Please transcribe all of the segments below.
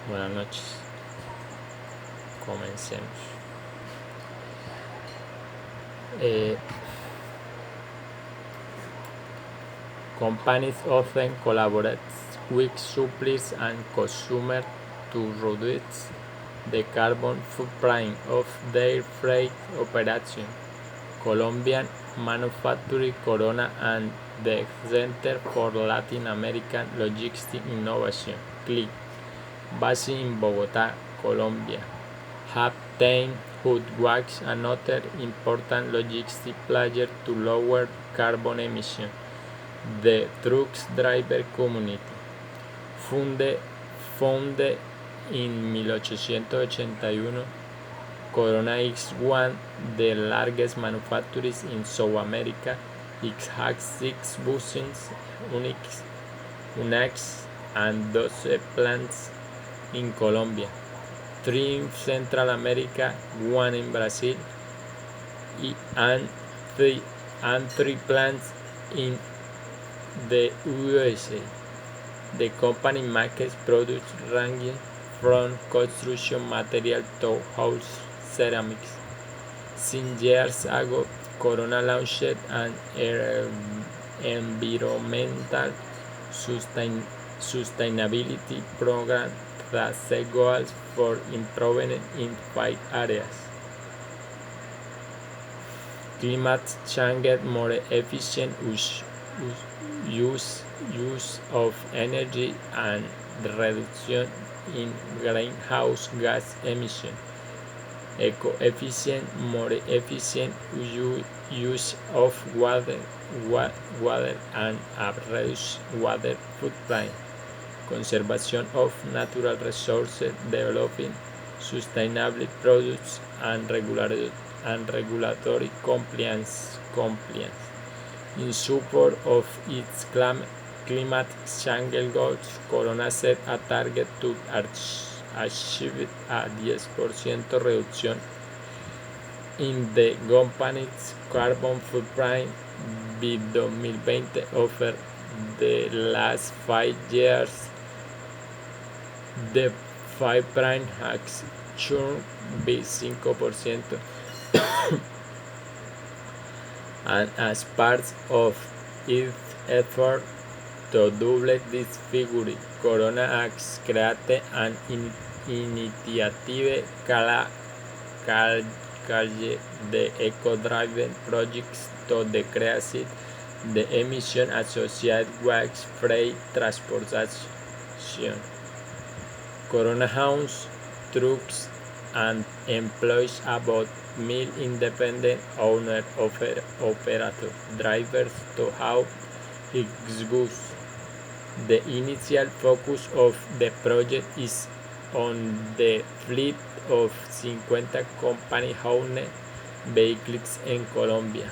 Buenas noches. Comencemos. Companies often collaborate with suppliers and consumers to reduce the carbon footprint of their freight operation. Colombian manufacturer Corona and the Center for Latin American Logistics Innovation, CLIC, based in Bogotá, Colombia, have taken Hudwax, another important logistics player, to lower carbon emissions. The truck driver community, founded in 1881, Corona is one of the largest manufacturers in South America. It has 6 buses, Unax, and 12 plants in Colombia, 3 in Central America, 1 in Brazil, and 3 plants in the USA. The company makes products ranging from construction materials to house ceramics. 6 years ago, Corona launched an environmental sustainability program that set goals for improvement in 5 areas: climate change, more efficient use of energy, and reduction in greenhouse gas emissions; eco-efficient, more efficient use of water and a reduced water footprint; conservation of natural resources, developing sustainable products, and regulatory compliance. In support of its climate change goals, Corona set a target to achieve a 10% reduction in the company's carbon footprint by 2020. Over the last 5 years, the footprint has shrunk by 5%. And as part of its effort to double this figure, Corona has created an initiative called the Eco-Driven Project to decrease the emissions associated with freight transportation. Corona owns trucks and employs about 1,000 independent owner-operator drivers to haul its goods. The initial focus of the project is on the fleet of 50 company-owned vehicles in Colombia.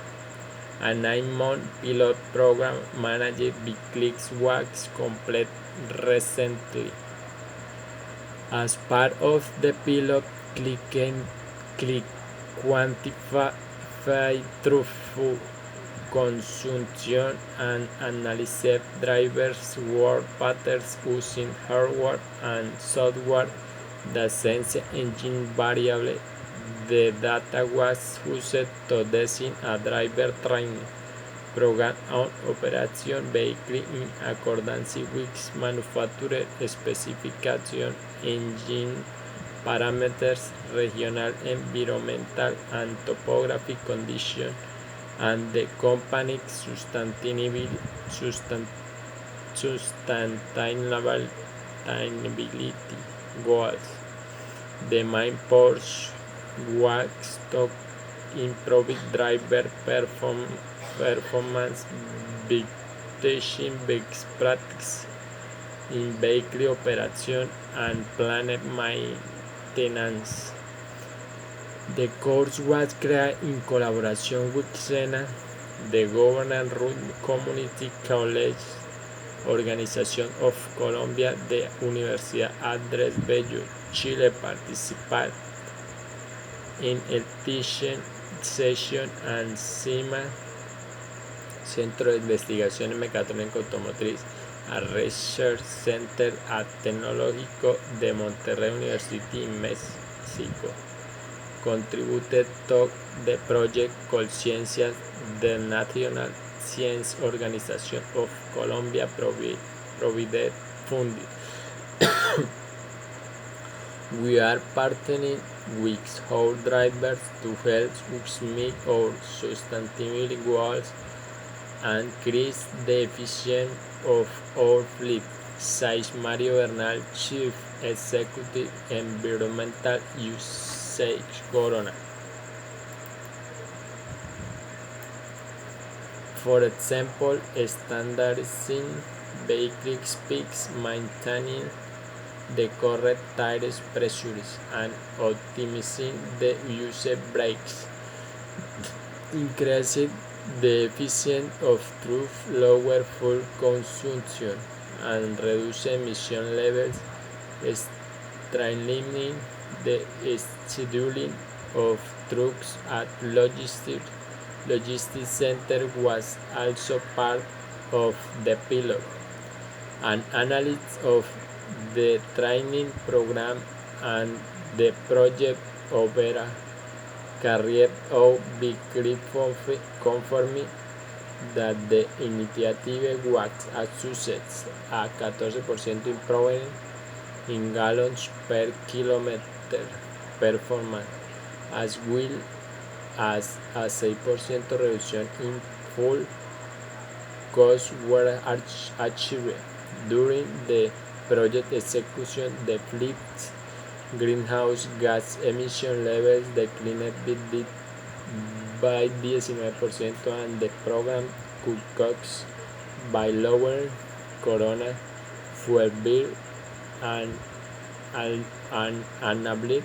A 9-month pilot program managed by CLIC was completed recently. As part of the pilot, CLIC quantified truck consumption and analyzed drivers' work patterns using hardware and software that sense engine variables. The data was used to design a driver training program on operation vehicle in accordance with manufacturer specifications, engine parameters, regional environmental and topographic conditions, and the company's sustainability goals. The main purpose was to improve driver performance by teaching best practices in vehicle operation and plant maintenance. The course was created in collaboration with SENA, the Government-run Community College Organization of Colombia, the Universidad Andrés Bello. Chile participated in el teaching session, and CIMA, Centro de Investigación en Mecatrónica Automotriz, a research center at Tecnológico de Monterrey University in Mexico. Contributed to the project Conciencia the National Science Organization of Colombia provided funding. We are partnering with our drivers to help us meet our sustainability goals and increase the efficiency of our fleet, says Mario Bernal, Chief Executive Environmental Usage Corona. For example, standardizing vehicle speeds, maintaining the correct tire pressures, and optimizing the use of brakes, increasing the efficiency of truck, lower fuel consumption, and reduce emission levels, streamlining the scheduling of trucks at logistics center was also part of the pilot. An analysis of the training program and the project opera carried out by confirming that the initiative was a success, a 14% improvement in gallons per kilometer performance, as well as a 6% reduction in fuel costs were achieved. During the project execution, the fleet's greenhouse gas emission levels declined by 19% and the program cut costs by lowering Corona fuel bill and enabling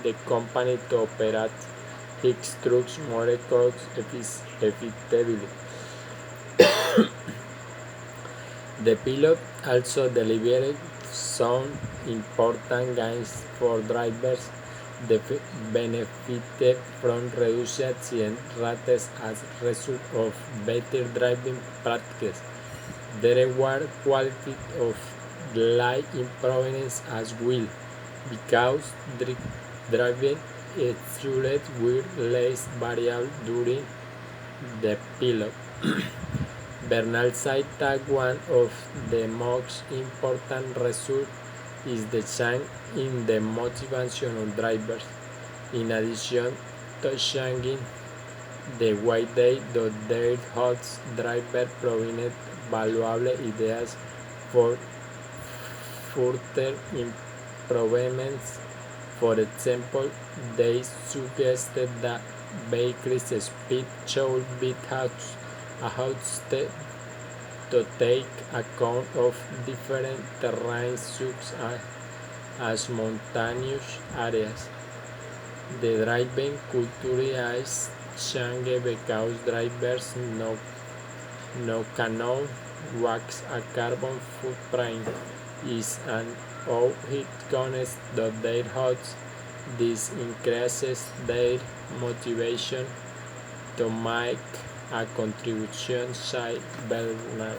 the company to operate its trucks more cost effectively. The pilot also delivered some important gains for drivers. They benefited from reduced accident rates as a result of better driving practices. The reward quality of life improvements as well, because driving exercises were less variable during the pilot. Bernal said that one of the most important results is the change in the motivation of drivers. In addition to changing the way they do their jobs, drivers provided valuable ideas for further improvements. For example, they suggested that vehicles' speed should be adjusted to take account of different terrains such as mountainous areas. The driving culture has changed because drivers now cannot wax a carbon footprint is an how it connects to their hearts. This increases their motivation to make a contribution, says Bernal.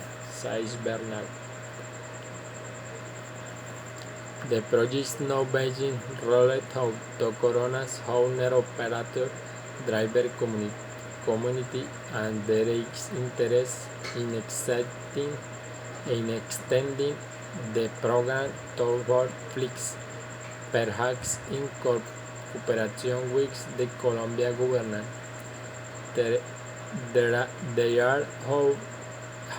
The project now being rolled out to Corona's owner-operator driver community, and there is interest in extending the program toward fleets, perhaps in cooperation with the Colombian government. There are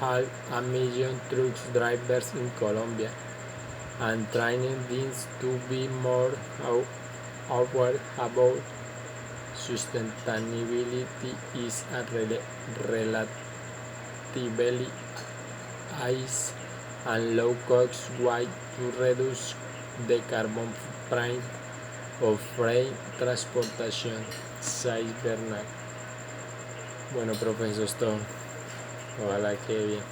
half a million truck drivers in Colombia, and training needs to be more aware about sustainability is a relatively easy and low-cost way to reduce the carbon footprint of freight transportation, says Bernal. Bueno, profe, eso es todo. Ojalá que bien.